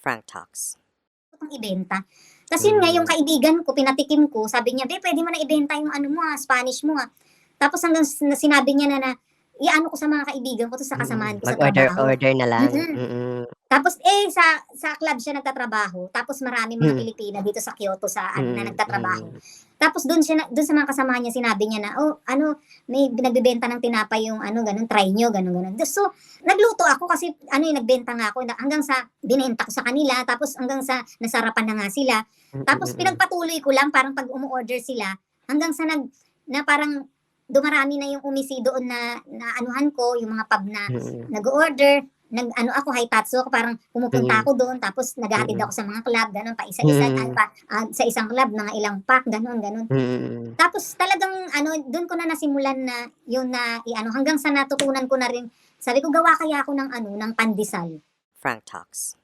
Frank Talks. Kung ibenta. Kasi yun nga yung kaibigan ko, pinatikim ko, sabi niya, "Be, pwede mo na ibenta yung ano mo Spanish mo Tapos hanggang sinabi niya na i-ano ko sa mga kaibigan ko 'to sa kasamahan ko sa trabaho. Mag-order-order na lang, Tapos, sa club siya nagtatrabaho, tapos maraming mga Pilipina dito sa Kyoto na nagtatrabaho. Tapos dun sa mga kasamahan niya sinabi niya na, "Oh, ano, may nagbebenta ng tinapay yung ano, gano'n, try niyo, gano'n, gano'n." So, nagluto ako kasi ano, nagbenta nga ako hanggang sa binenta ko sa kanila, tapos hanggang sa nasarapan na nga sila. Tapos pinagpatuloy ko lang parang 'pag umo-order sila hanggang sa na parang dumarami na yung umisi doon na anuhan ko, yung mga pub na nag-o-order, nag-ano ako, high-tatsu ako, parang pumupunta ako doon, tapos naghahatid ako sa mga club, gano'n, pa isa-isa, sa isang club, mga ilang pack, gano'n, gano'n. Tapos talagang ano, doon ko na nasimulan na yung i-ano, hanggang sa natutunan ko na rin, sabi ko, gawa kaya ako ng ano, ng pandesal. Frank Talks.